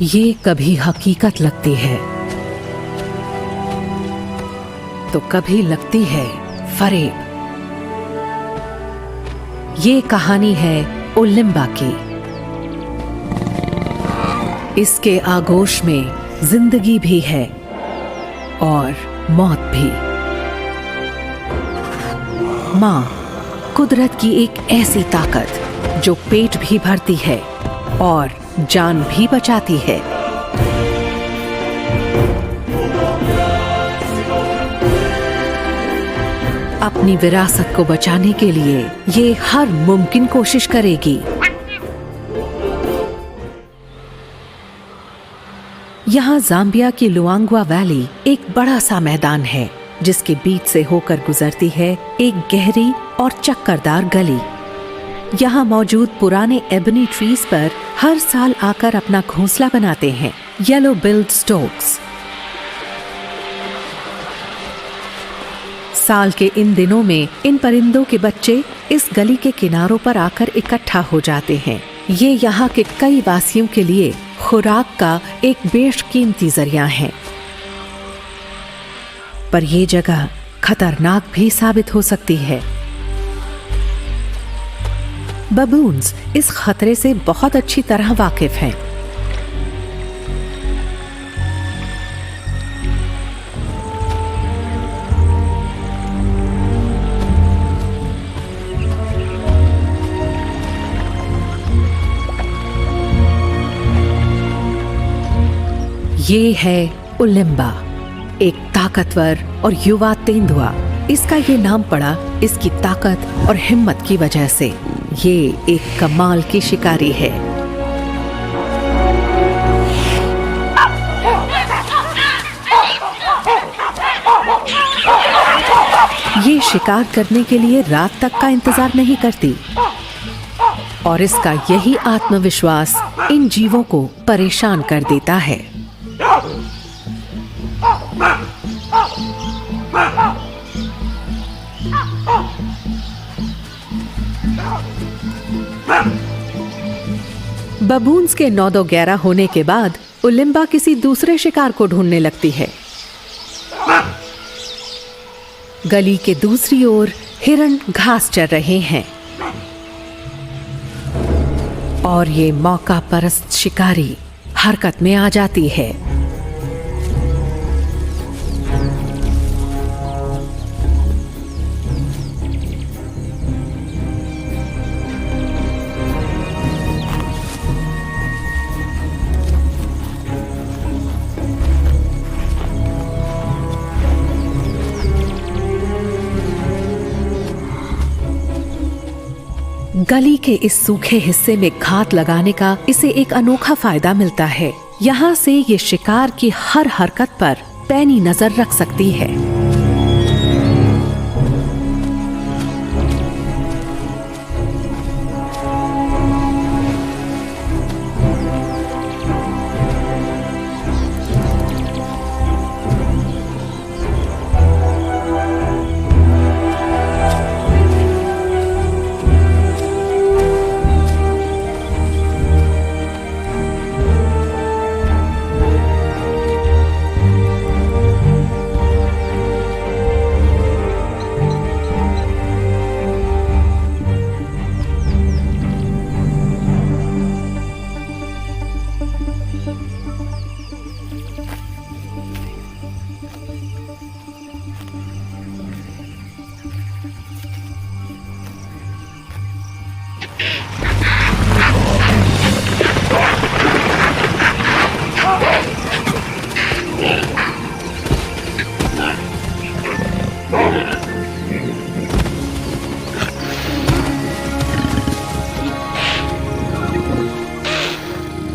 ये कभी हकीकत लगती है तो कभी लगती है फरेब। ये कहानी है उलिम्बा की। इसके आगोश में जिंदगी भी है और मौत भी। माँ, कुदरत की एक ऐसी ताकत जो पेट भी भरती है और जान भी बचाती है। अपनी विरासत को बचाने के लिए ये हर मुमकिन कोशिश करेगी। यहाँ जाम्बिया की लुआंगवा वैली एक बड़ा सा मैदान है जिसके बीच से होकर गुजरती है एक गहरी और चक्करदार गली। यहाँ मौजूद पुराने एबनी ट्रीज पर हर साल आकर अपना घोंसला बनाते हैं येलो बिल्ड स्टोक्स। साल के इन दिनों में इन परिंदों के बच्चे इस गली के किनारों पर आकर इकट्ठा हो जाते हैं। ये यहाँ के कई वासियों के लिए खुराक का एक बेशकीमती जरिया है। पर ये जगह खतरनाक भी साबित हो सकती है। बबून्स इस खतरे से बहुत अच्छी तरह वाकिफ हैं। ये है उलिम्बा, एक ताकतवर और युवा तेंदुआ। इसका ये नाम पड़ा इसकी ताकत और हिम्मत की वजह से। ये एक कमाल की शिकारी है। ये शिकार करने के लिए रात तक का इंतजार नहीं करती और इसका यही आत्मविश्वास इन जीवों को परेशान कर देता है। बबून्स के 9-11 होने के बाद उलिम्बा किसी दूसरे शिकार को ढूंढने लगती है। गली के दूसरी ओर हिरण घास चर रहे हैं और ये मौका परस्त शिकारी हरकत में आ जाती है। गली के इस सूखे हिस्से में घात लगाने का इसे एक अनोखा फायदा मिलता है। यहाँ से ये शिकार की हर हरकत पर पैनी नजर रख सकती है।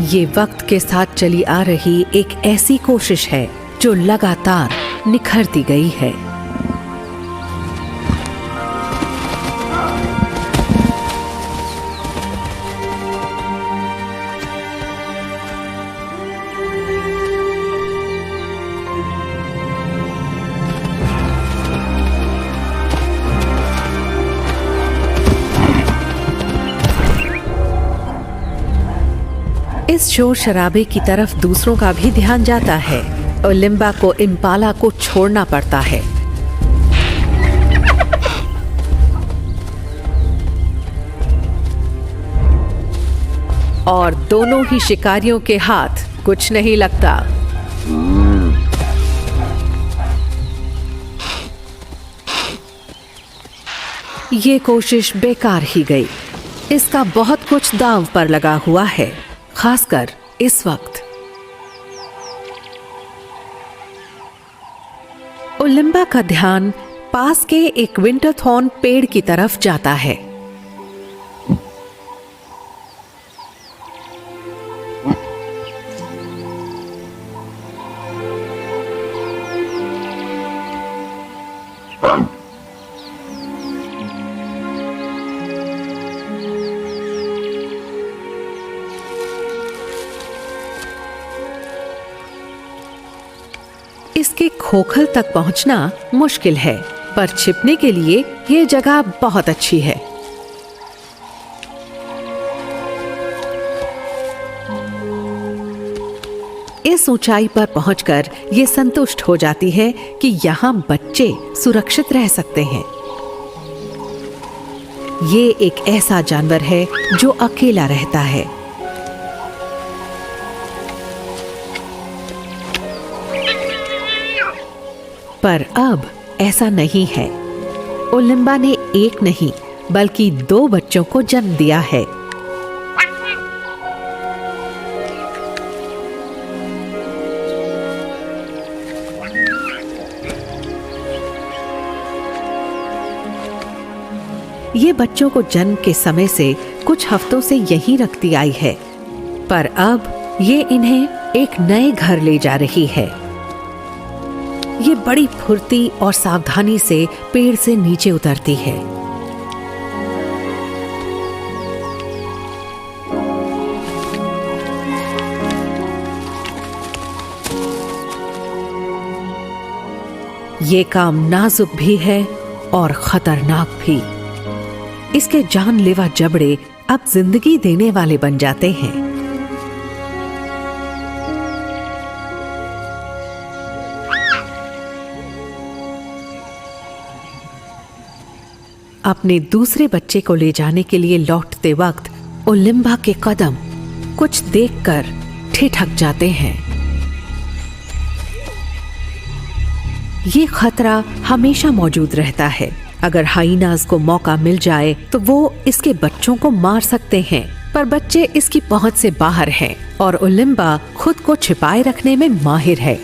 ये वक्त के साथ चली आ रही एक ऐसी कोशिश है जो लगातार निखरती गई है। इस शोर शराबे की तरफ दूसरों का भी ध्यान जाता है और लिम्बा को इम्पाला को छोड़ना पड़ता है। और दोनों ही शिकारियों के हाथ कुछ नहीं लगता। ये कोशिश बेकार ही गई। इसका बहुत कुछ दांव पर लगा हुआ है, खासकर इस वक्त। उलिम्बा का ध्यान पास के एक विंटरथॉर्न पेड़ की तरफ जाता है। इसके खोखल तक पहुंचना मुश्किल है, पर छिपने के लिए यह जगह बहुत अच्छी है। इस ऊंचाई पर पहुंचकर ये संतुष्ट हो जाती है कि यहाँ बच्चे सुरक्षित रह सकते हैं। ये एक ऐसा जानवर है जो अकेला रहता है। पर अब ऐसा नहीं है। उलिम्बा ने एक नहीं बल्कि 2 बच्चों को जन्म दिया है। ये बच्चों को जन्म के समय से कुछ हफ्तों से यहीं रखती आई है, पर अब ये इन्हें एक नए घर ले जा रही है। ये बड़ी फुर्ती और सावधानी से पेड़ से नीचे उतरती है। ये काम नाजुक भी है और खतरनाक भी। इसके जानलेवा जबड़े अब जिंदगी देने वाले बन जाते हैं। अपने दूसरे बच्चे को ले जाने के लिए लौटते वक्त उलिम्बा के कदम कुछ देखकर ठिठक जाते हैं। ये खतरा हमेशा मौजूद रहता है। अगर हाइनास को मौका मिल जाए तो वो इसके बच्चों को मार सकते हैं, पर बच्चे इसकी पहुंच से बाहर हैं और उलिम्बा खुद को छिपाए रखने में माहिर है।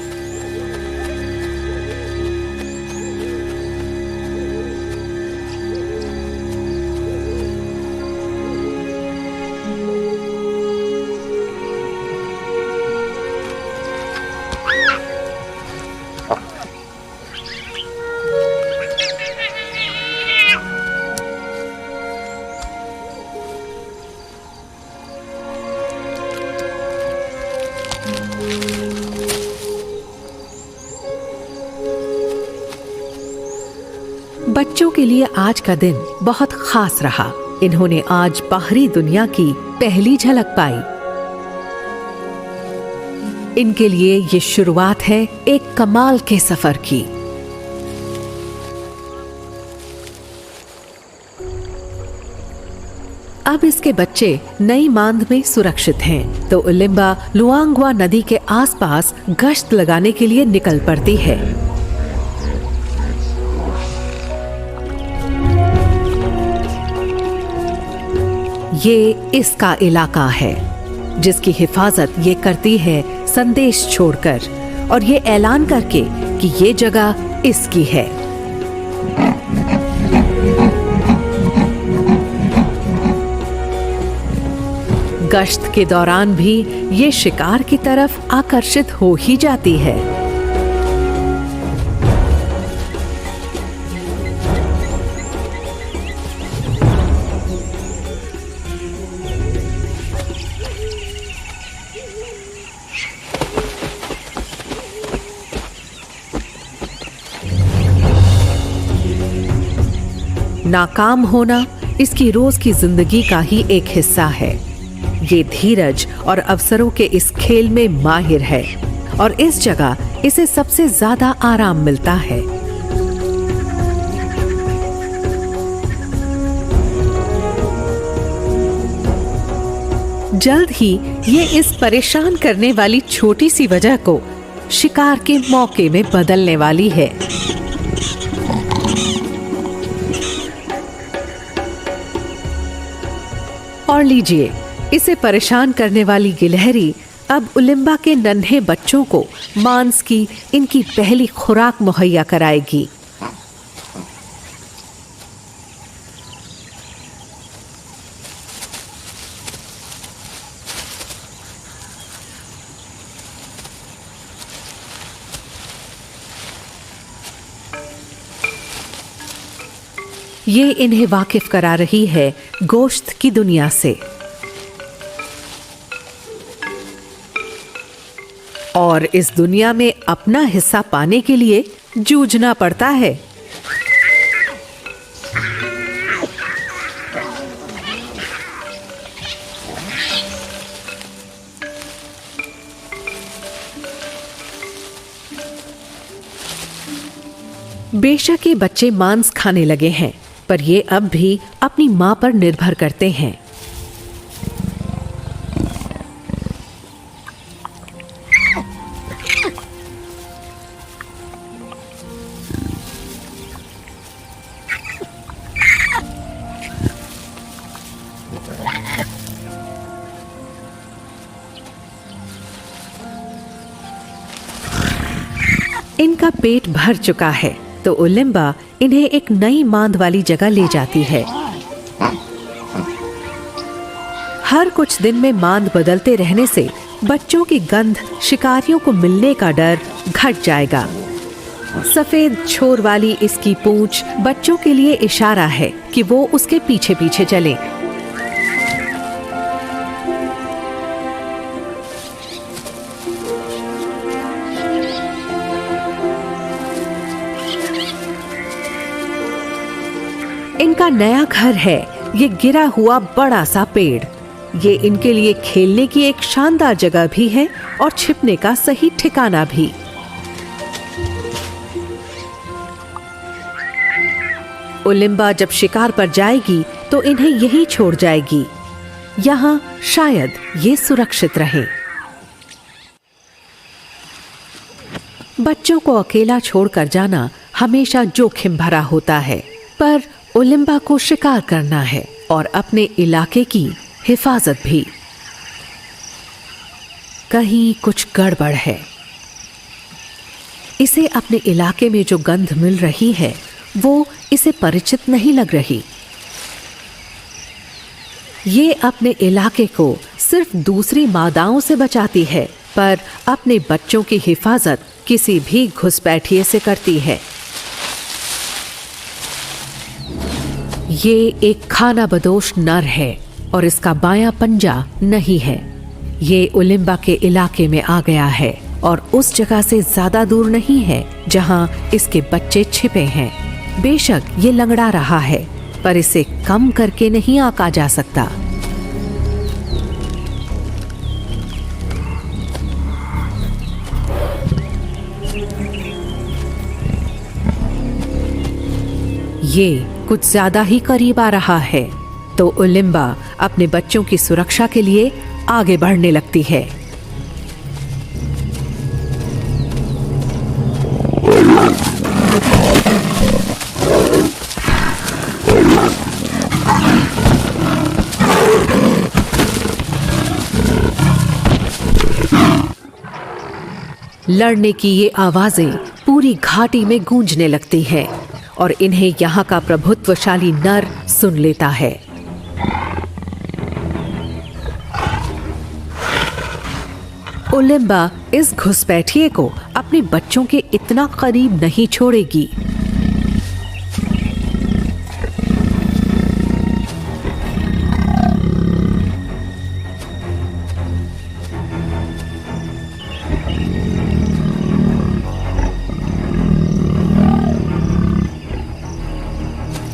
बच्चों के लिए आज का दिन बहुत खास रहा। इन्होंने आज बाहरी दुनिया की पहली झलक पाई। इनके लिए ये शुरुआत है एक कमाल के सफर की। अब इसके बच्चे नई मांद में सुरक्षित हैं, तो उलिम्बा लुआंगवा नदी के आसपास गश्त लगाने के लिए निकल पड़ती है। ये इसका इलाका है, जिसकी हिफाजत ये करती है संदेश छोड़कर और ये ऐलान करके कि ये जगह इसकी है। गश्त के दौरान भी ये शिकार की तरफ आकर्षित हो ही जाती है। नाकाम होना इसकी रोज की जिंदगी का ही एक हिस्सा है। ये धीरज और अवसरों के इस खेल में माहिर है और इस जगह इसे सबसे ज्यादा आराम मिलता है। जल्द ही ये इस परेशान करने वाली छोटी सी वजह को शिकार के मौके में बदलने वाली है। और लीजिए, इसे परेशान करने वाली गिलहरी अब उलिम्बा के नन्हे बच्चों को मांस की इनकी पहली खुराक मुहैया कराएगी। ये इन्हें वाकिफ करा रही है गोश्त की दुनिया से और इस दुनिया में अपना हिस्सा पाने के लिए जूझना पड़ता है। बेशक ये बच्चे मांस खाने लगे हैं, पर ये अब भी अपनी मां पर निर्भर करते हैं। इनका पेट भर चुका है तो उलिम्बा इन्हें एक नई मांद वाली जगह ले जाती है। हर कुछ दिन में मांद बदलते रहने से बच्चों की गंध शिकारियों को मिलने का डर घट जाएगा। सफेद छोर वाली इसकी पूंछ बच्चों के लिए इशारा है कि वो उसके पीछे पीछे चलें। इनका नया घर है ये गिरा हुआ बड़ा सा पेड़। ये इनके लिए खेलने की एक शानदार जगह भी है और छिपने का सही ठिकाना भी। उलिम्बा जब शिकार पर जाएगी तो इन्हें यहीं छोड़ जाएगी। यहाँ शायद ये सुरक्षित रहे। बच्चों को अकेला छोड़कर जाना हमेशा जोखिम भरा होता है, पर उलिम्बा को शिकार करना है और अपने इलाके की हिफाजत भी। कहीं कुछ गड़बड़ है। इसे अपने इलाके में जो गंध मिल रही है वो इसे परिचित नहीं लग रही। ये अपने इलाके को सिर्फ दूसरी मादाओं से बचाती है, पर अपने बच्चों की हिफाजत किसी भी घुसपैठिए से करती है। ये एक खाना बदोश नर है और इसका बायां पंजा नहीं है। ये उलिम्बा के इलाके में आ गया है और उस जगह से ज्यादा दूर नहीं है जहां इसके बच्चे छिपे हैं। बेशक ये लंगड़ा रहा है, पर इसे कम करके नहीं आंका जा सकता। ये कुछ ज्यादा ही करीब आ रहा है तो उलिम्बा अपने बच्चों की सुरक्षा के लिए आगे बढ़ने लगती है। लड़ने की ये आवाजें पूरी घाटी में गूंजने लगती हैं और इन्हें यहाँ का प्रभुत्वशाली नर सुन लेता है। उलिम्बा इस घुसपैठिए को अपने बच्चों के इतना करीब नहीं छोड़ेगी।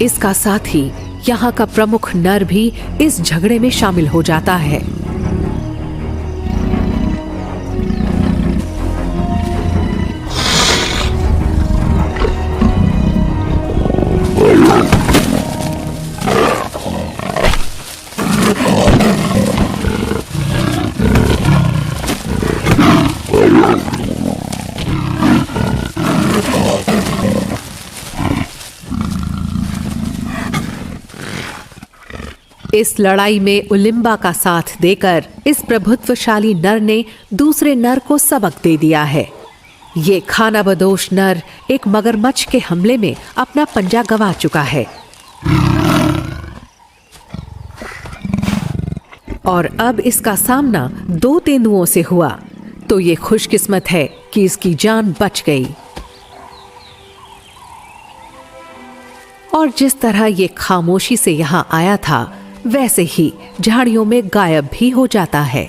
इसका साथी यहाँ का प्रमुख नर भी इस झगड़े में शामिल हो जाता है। इस लड़ाई में उलिम्बा का साथ देकर इस प्रभुत्वशाली नर ने दूसरे नर को सबक दे दिया है। ये खानाबदोश नर एक मगरमच्छ के हमले में अपना पंजा गंवा चुका है और अब इसका सामना 2 तेंदुओं से हुआ, तो ये खुशकिस्मत है कि इसकी जान बच गई। और जिस तरह ये खामोशी से यहां आया था, वैसे ही झाड़ियों में गायब भी हो जाता है।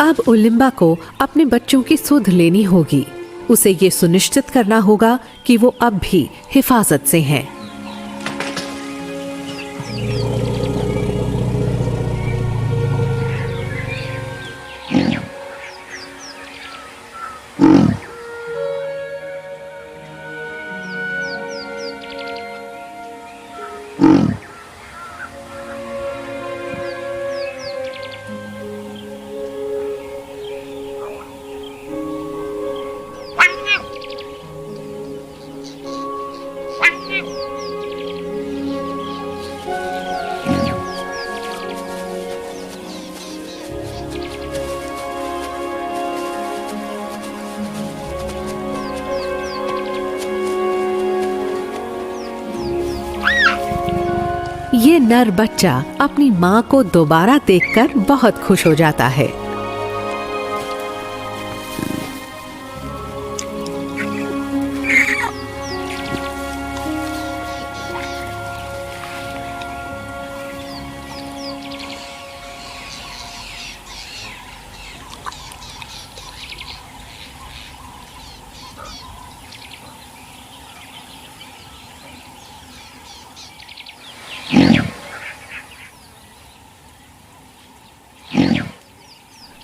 अब उलिम्बा को अपने बच्चों की सुध लेनी होगी। उसे ये सुनिश्चित करना होगा कि वो अब भी हिफाजत से हैं। ये नर बच्चा अपनी माँ को दोबारा देखकर बहुत खुश हो जाता है।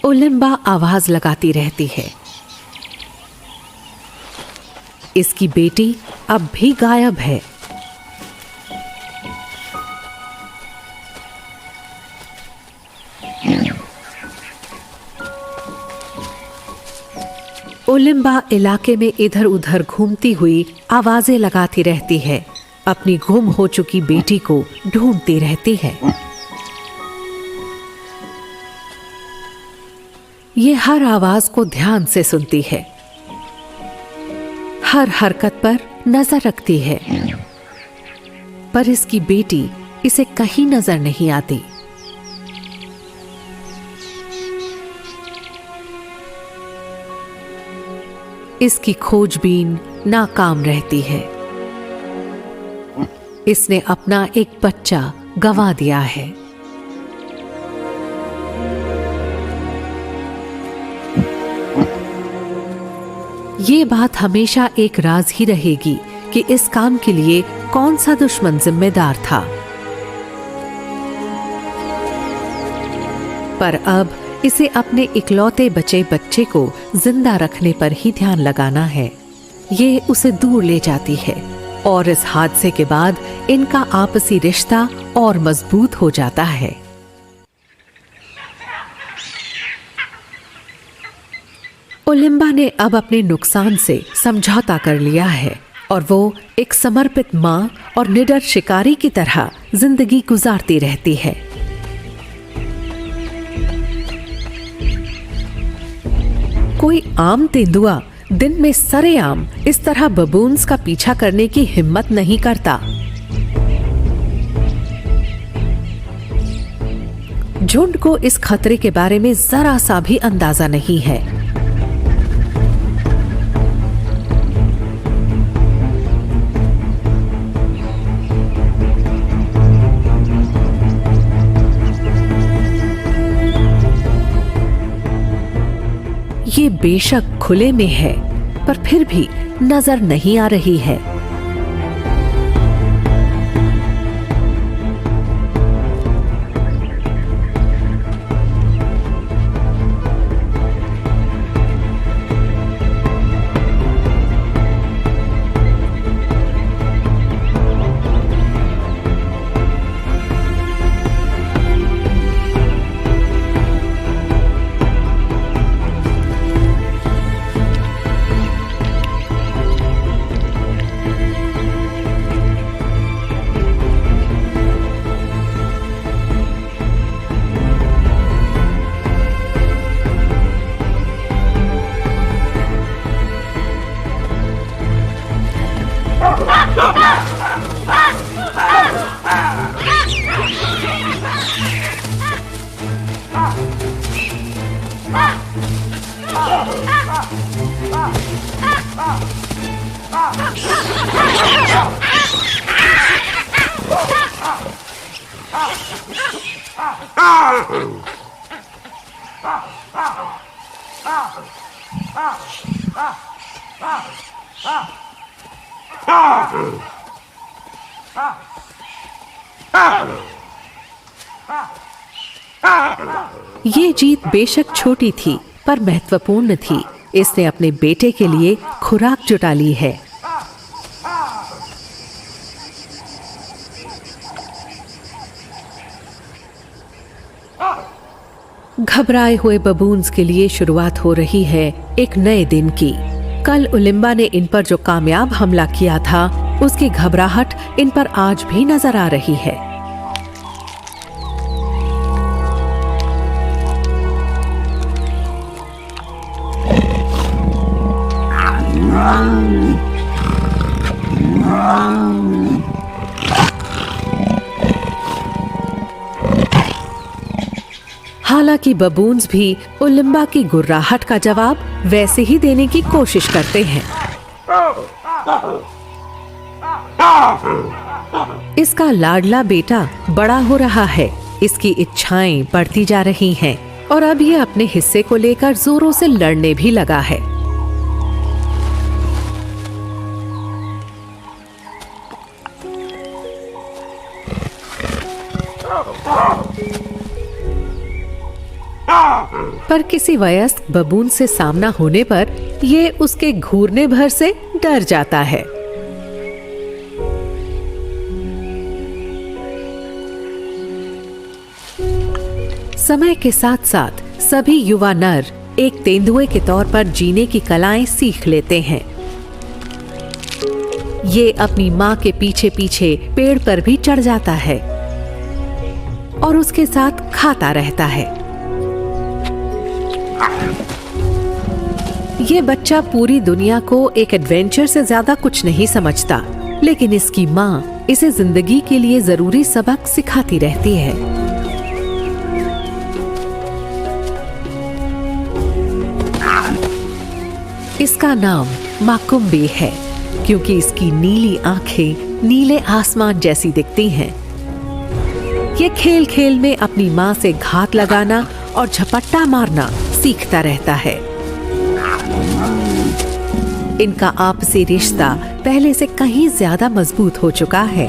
उलिम्बा आवाज लगाती रहती है। इसकी बेटी अब भी गायब है। उलिम्बा इलाके में इधर उधर घूमती हुई आवाजें लगाती रहती है, अपनी गुम हो चुकी बेटी को ढूंढती रहती है। ये हर आवाज को ध्यान से सुनती है, हर हरकत पर नजर रखती है, पर इसकी बेटी इसे कहीं नजर नहीं आती। इसकी खोजबीन नाकाम रहती है। इसने अपना एक बच्चा गंवा दिया है। ये बात हमेशा एक राज ही रहेगी कि इस काम के लिए कौन सा दुश्मन जिम्मेदार था। पर अब इसे अपने इकलौते बचे बच्चे को जिंदा रखने पर ही ध्यान लगाना है। ये उसे दूर ले जाती है और इस हादसे के बाद इनका आपसी रिश्ता और मजबूत हो जाता है। उलिम्बा ने अब अपने नुकसान से समझौता कर लिया है और वो एक समर्पित माँ और निडर शिकारी की तरह जिंदगी गुजारती रहती है। कोई आम तेंदुआ दिन में सरेआम इस तरह बबून्स का पीछा करने की हिम्मत नहीं करता। झुंड को इस खतरे के बारे में जरा सा भी अंदाजा नहीं है। ये बेशक खुले में है, पर फिर भी नजर नहीं आ रही है। ये जीत बेशक छोटी थी पर महत्वपूर्ण थी। इसने अपने बेटे के लिए खुराक जुटा ली है। घबराए हुए बबून्स के लिए शुरुआत हो रही है एक नए दिन की। कल उलिम्बा ने इन पर जो कामयाब हमला किया था, उसकी घबराहट इन पर आज भी नजर आ रही है। हालांकि बबून्स भी उलिम्बा की गुर्राहट का जवाब वैसे ही देने की कोशिश करते हैं। इसका लाडला बेटा बड़ा हो रहा है, इसकी इच्छाएं बढ़ती जा रही हैं और अब ये अपने हिस्से को लेकर जोरों से लड़ने भी लगा है। पर किसी वयस्क बबून से सामना होने पर ये उसके घूरने भर से डर जाता है। समय के साथ साथ सभी युवा नर एक तेंदुए के तौर पर जीने की कलाएं सीख लेते हैं। ये अपनी माँ के पीछे पीछे पेड़ पर भी चढ़ जाता है और उसके साथ खाता रहता है। ये बच्चा पूरी दुनिया को एक एडवेंचर से ज्यादा कुछ नहीं समझता, लेकिन इसकी माँ इसे जिंदगी के लिए जरूरी सबक सिखाती रहती है। इसका नाम माकुम्बी है क्योंकि इसकी नीली आंखें नीले आसमान जैसी दिखती हैं। ये खेल खेल में अपनी माँ से घात लगाना और झपट्टा मारना सीखता रहता है। इनका आपसी रिश्ता पहले से कहीं ज्यादा मजबूत हो चुका है।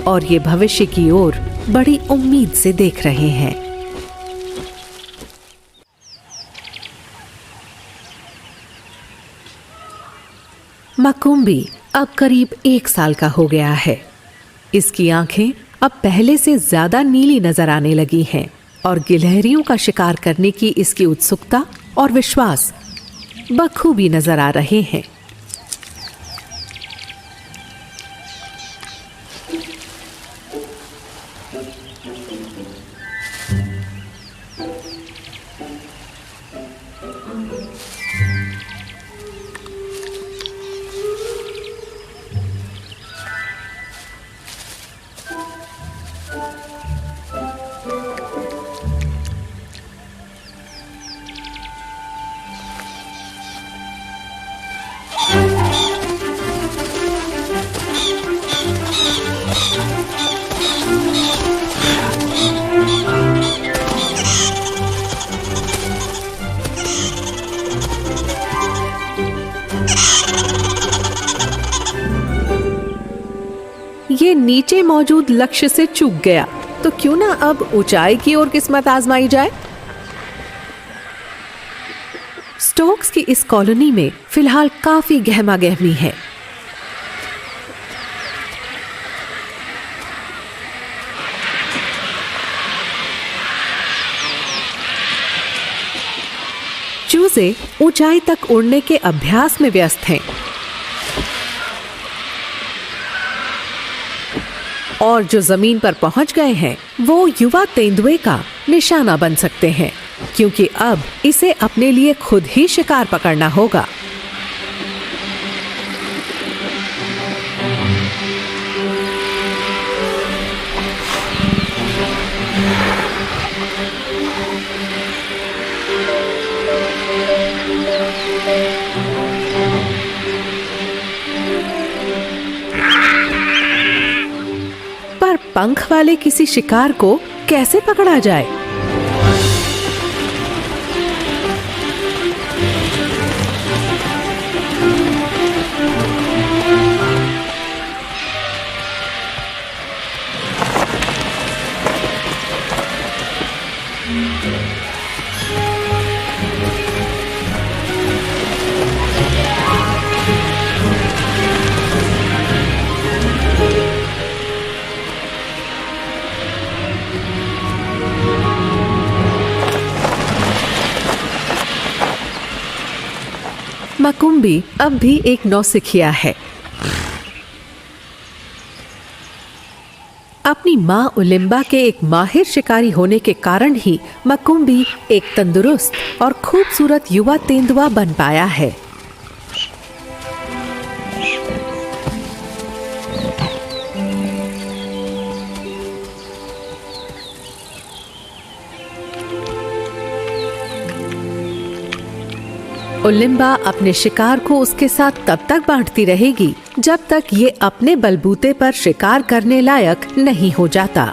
और ये भविष्य की ओर बड़ी उम्मीद से देख रहे हैं। माकुम्बी अब करीब 1 साल का हो गया है। इसकी आंखें अब पहले से ज्यादा नीली नजर आने लगी हैं और गिलहरियों का शिकार करने की इसकी उत्सुकता और विश्वास बखूबी नजर आ रहे हैं। ये नीचे मौजूद लक्ष्य से चूक गया, तो क्यों ना अब ऊंचाई की ओर किस्मत आजमाई जाए। स्टोक्स की इस कॉलोनी में फिलहाल काफी गहमा गहमी है। चूजे ऊंचाई तक उड़ने के अभ्यास में व्यस्त हैं और जो जमीन पर पहुंच गए हैं वो युवा तेंदुए का निशाना बन सकते हैं। क्योंकि अब इसे अपने लिए खुद ही शिकार पकड़ना होगा। पर पंख वाले किसी शिकार को कैसे पकड़ा जाए? मकुम्बी अब भी एक नौसिखिया है। अपनी माँ उलिम्बा के एक माहिर शिकारी होने के कारण ही मकुम्बी एक तंदुरुस्त और खूबसूरत युवा तेंदुआ बन पाया है। उलिम्बा अपने शिकार को उसके साथ तब तक बांटती रहेगी जब तक ये अपने बलबूते पर शिकार करने लायक नहीं हो जाता।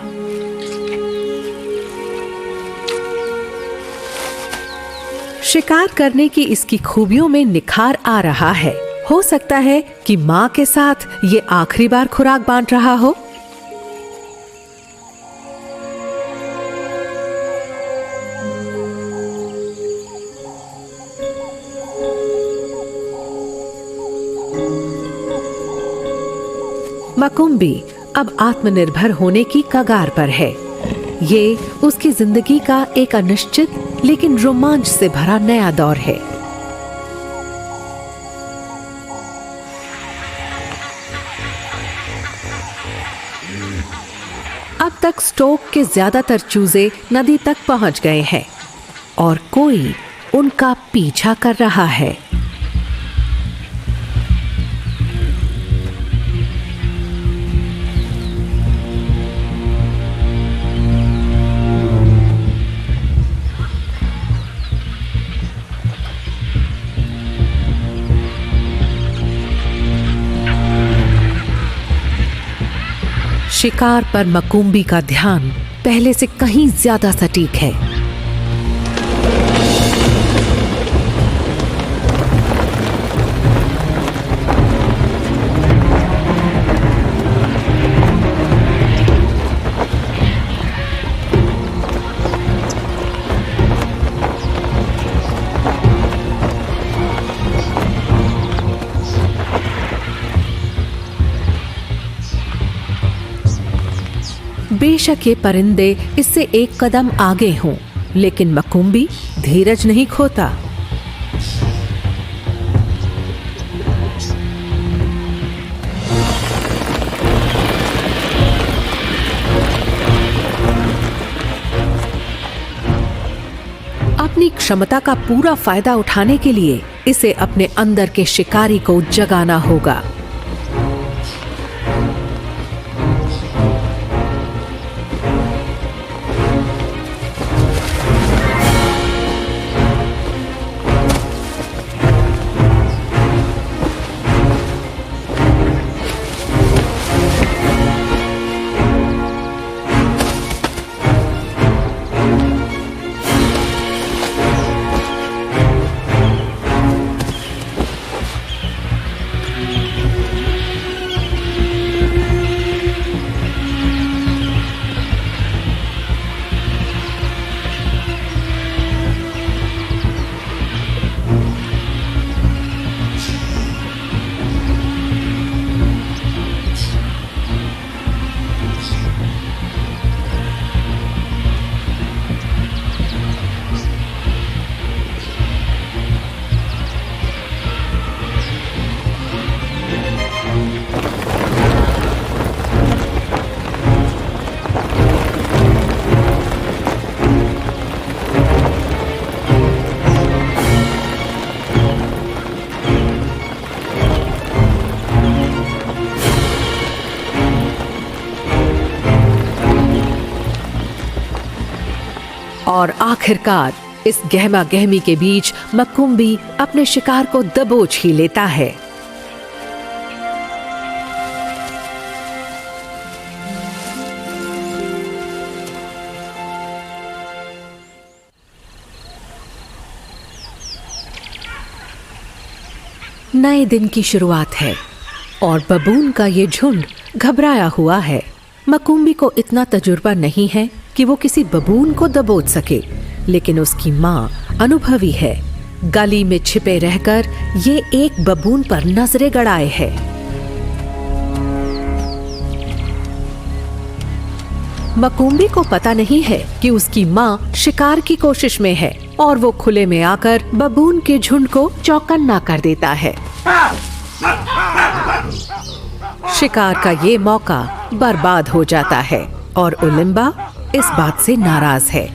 शिकार करने की इसकी खूबियों में निखार आ रहा है। हो सकता है कि माँ के साथ ये आखिरी बार खुराक बांट रहा हो। मकुम्बी अब आत्मनिर्भर होने की कगार पर है। ये उसकी जिंदगी का एक अनिश्चित लेकिन रोमांच से भरा नया दौर है। अब तक स्टोक के ज्यादातर चूजे नदी तक पहुंच गए हैं और कोई उनका पीछा कर रहा है। शिकार पर मकुम्बी का ध्यान पहले से कहीं ज्यादा सटीक है। बेशक ये परिंदे इससे एक कदम आगे हों, लेकिन मकुम्बी धीरज नहीं खोता। अपनी क्षमता का पूरा फायदा उठाने के लिए इसे अपने अंदर के शिकारी को जगाना होगा। और आखिरकार इस गहमा गहमी के बीच मकुम्बी अपने शिकार को दबोच ही लेता है। नए दिन की शुरुआत है और बबून का ये झुंड घबराया हुआ है। मकुम्बी को इतना तजुर्बा नहीं है कि वो किसी बबून को दबोच सके, लेकिन उसकी माँ अनुभवी है। गली में छिपे रहकर ये एक बबून पर नजरें गड़ाए है। मकुम्बी को पता नहीं है कि उसकी माँ शिकार की कोशिश में है और वो खुले में आकर बबून के झुंड को चौकन्ना कर देता है। शिकार का ये मौका बर्बाद हो जाता है और उलिम्बा इस बात से नाराज है।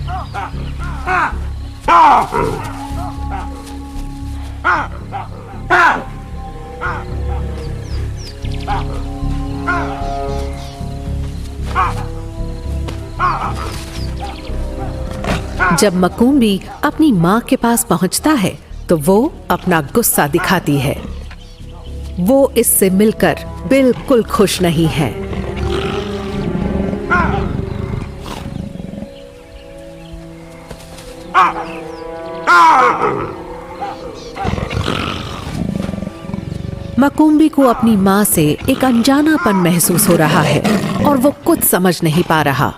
जब मकुम्बी अपनी माँ के पास पहुंचता है तो वो अपना गुस्सा दिखाती है। वो इससे मिलकर बिल्कुल खुश नहीं है। मकुम्बी को अपनी माँ से एक अनजानापन महसूस हो रहा है और वो कुछ समझ नहीं पा रहा।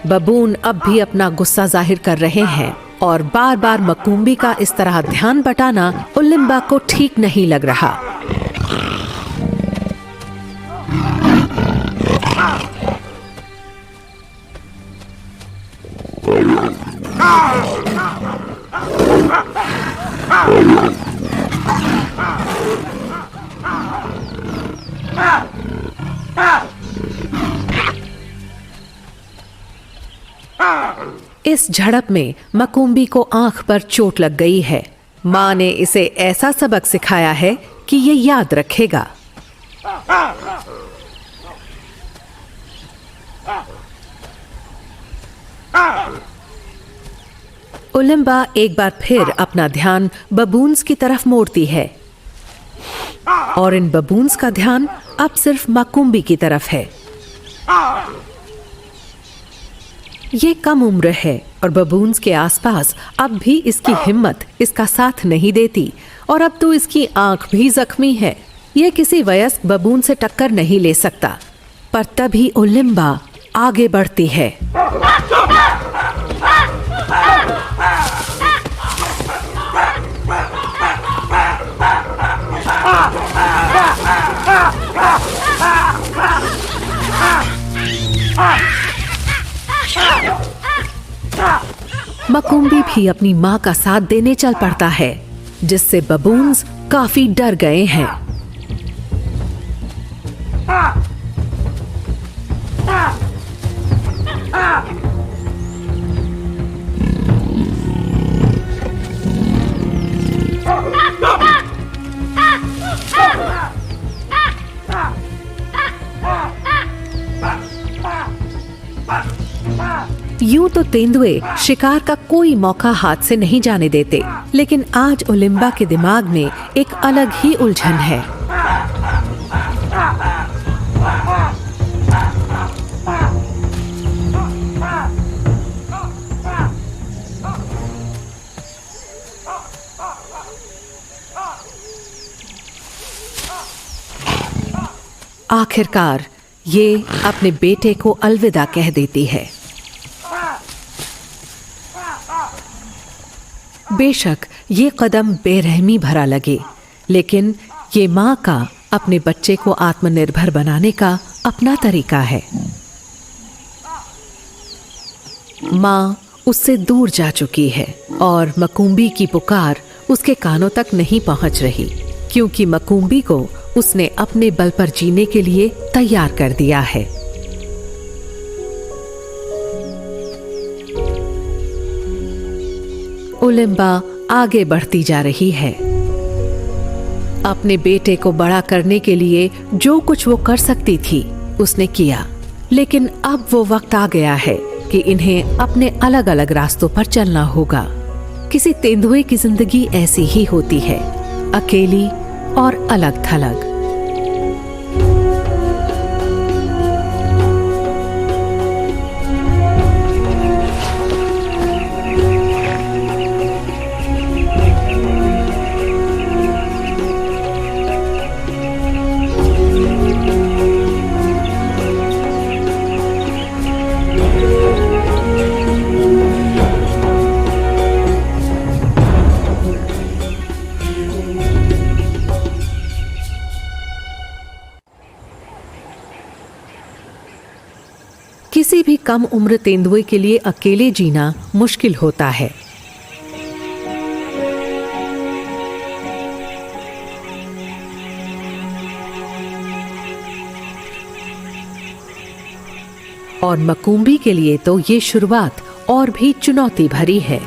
बबून अब भी अपना गुस्सा जाहिर कर रहे हैं और बार बार मकुम्बी का इस तरह ध्यान बटाना उलिम्बा को ठीक नहीं लग रहा। इस झड़प में मकुम्बी को आंख पर चोट लग गई है। माँ ने इसे ऐसा सबक सिखाया है कि ये याद रखेगा। उलिम्बा एक बार फिर अपना ध्यान बबून्स की तरफ मोड़ती है और इन बबून्स का ध्यान अब सिर्फ मकुम्बी की तरफ है। ये कम उम्र है और बबून्स के आसपास अब भी इसकी हिम्मत इसका साथ नहीं देती और अब तो इसकी आंख भी जख्मी है। ये किसी वयस्क बबून से टक्कर नहीं ले सकता। पर तभी उलिम्बा आगे बढ़ती है। मकुम्बी भी अपनी माँ का साथ देने चल पड़ता है, जिससे बबून्स काफी डर गए हैं। यूं तो तेंदुए शिकार का कोई मौका हाथ से नहीं जाने देते, लेकिन आज उलिम्बा के दिमाग में एक अलग ही उलझन है। आखिरकार ये अपने बेटे को अलविदा कह देती है। बेशक ये कदम बेरहमी भरा लगे, लेकिन ये माँ का अपने बच्चे को आत्मनिर्भर बनाने का अपना तरीका है। माँ उससे दूर जा चुकी है और मकुम्बी की पुकार उसके कानों तक नहीं पहुँच रही, क्योंकि मकुम्बी को उसने अपने बल पर जीने के लिए तैयार कर दिया है। उलिम्बा आगे बढ़ती जा रही है। अपने बेटे को बड़ा करने के लिए जो कुछ वो कर सकती थी उसने किया, लेकिन अब वो वक्त आ गया है कि इन्हें अपने अलग अलग रास्तों पर चलना होगा। किसी तेंदुए की जिंदगी ऐसी ही होती है, अकेली और अलग थलग। किसी भी कम उम्र तेंदुए के लिए अकेले जीना मुश्किल होता है। और मकूम्बी के लिए तो ये शुरुआत और भी चुनौती भरी है।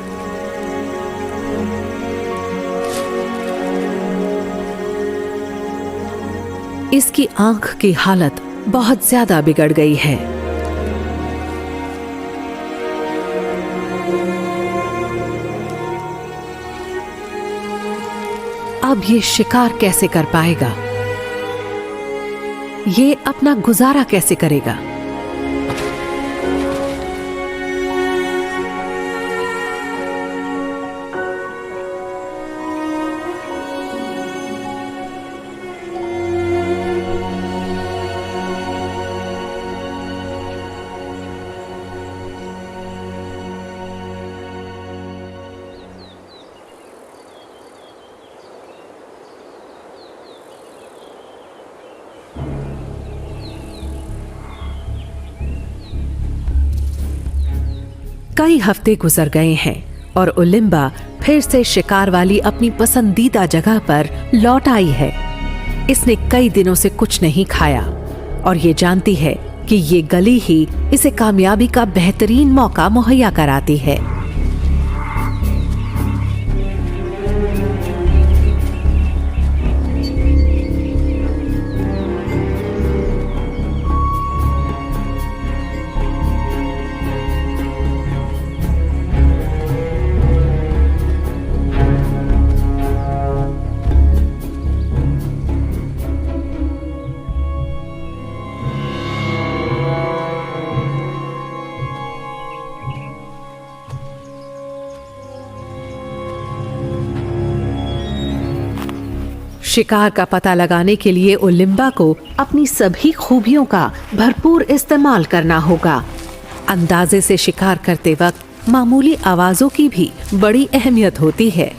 इसकी आंख की हालत बहुत ज्यादा बिगड़ गई है। अब ये शिकार कैसे कर पाएगा? ये अपना गुजारा कैसे करेगा? कई हफ्ते गुजर गए हैं और ओलिम्बा फिर से शिकार वाली अपनी पसंदीदा जगह पर लौट आई है। इसने कई दिनों से कुछ नहीं खाया और ये जानती है कि ये गली ही इसे कामयाबी का बेहतरीन मौका मुहैया कराती है। शिकार का पता लगाने के लिए ओलिम्बा को अपनी सभी खूबियों का भरपूर इस्तेमाल करना होगा। अंदाजे से शिकार करते वक्त मामूली आवाजों की भी बड़ी अहमियत होती है।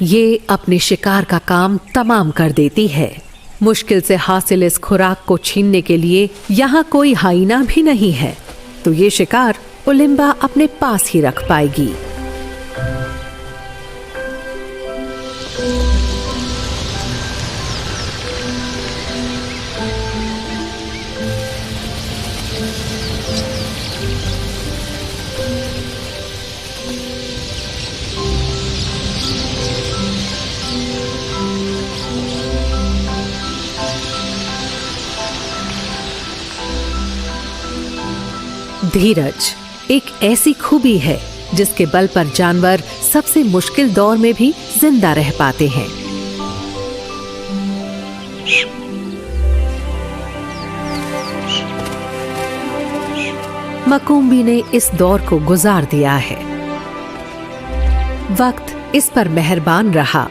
ये अपने शिकार का काम तमाम कर देती है। मुश्किल से हासिल इस खुराक को छीनने के लिए यहाँ कोई हाइना भी नहीं है, तो ये शिकार ओलिम्बा अपने पास ही रख पाएगी। धीरज एक ऐसी खूबी है जिसके बल पर जानवर सबसे मुश्किल दौर में भी जिंदा रह पाते हैं। मकुम्बी ने इस दौर को गुजार दिया है। वक्त इस पर मेहरबान रहा।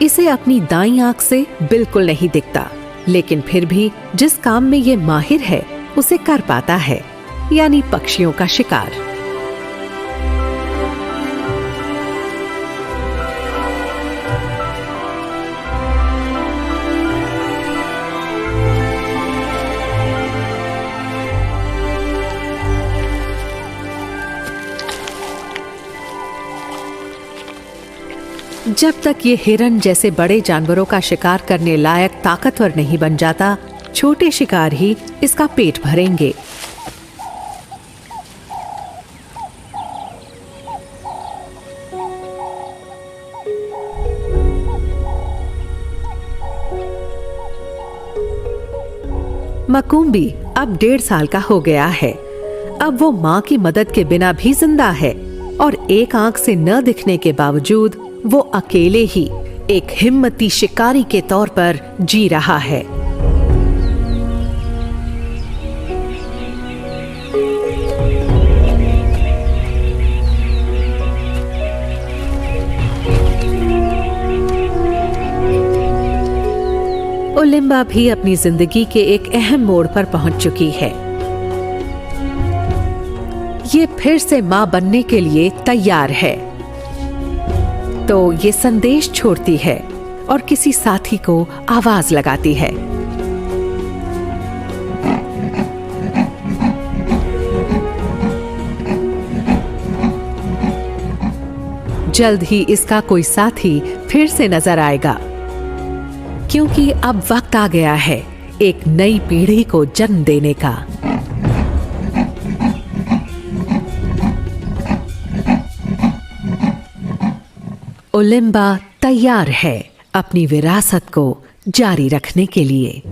इसे अपनी दाईं आंख से बिल्कुल नहीं दिखता, लेकिन फिर भी जिस काम में ये माहिर है उसे कर पाता है, यानी पक्षियों का शिकार। जब तक ये हिरन जैसे बड़े जानवरों का शिकार करने लायक ताकतवर नहीं बन जाता, छोटे शिकार ही इसका पेट भरेंगे। मकुम्बी अब 1.5 साल का हो गया है। अब वो माँ की मदद के बिना भी जिंदा है और एक आंख से न दिखने के बावजूद वो अकेले ही एक हिम्मती शिकारी के तौर पर जी रहा है। ओलिम्बा भी अपनी जिंदगी के एक अहम मोड़ पर पहुंच चुकी है। ये फिर से मां बनने के लिए तैयार है। तो ये संदेश छोड़ती है और किसी साथी को आवाज लगाती है। जल्द ही इसका कोई साथी फिर से नजर आएगा, क्योंकि अब वक्त आ गया है एक नई पीढ़ी को जन्म देने का। ओलिम्बा तैयार है अपनी विरासत को जारी रखने के लिए।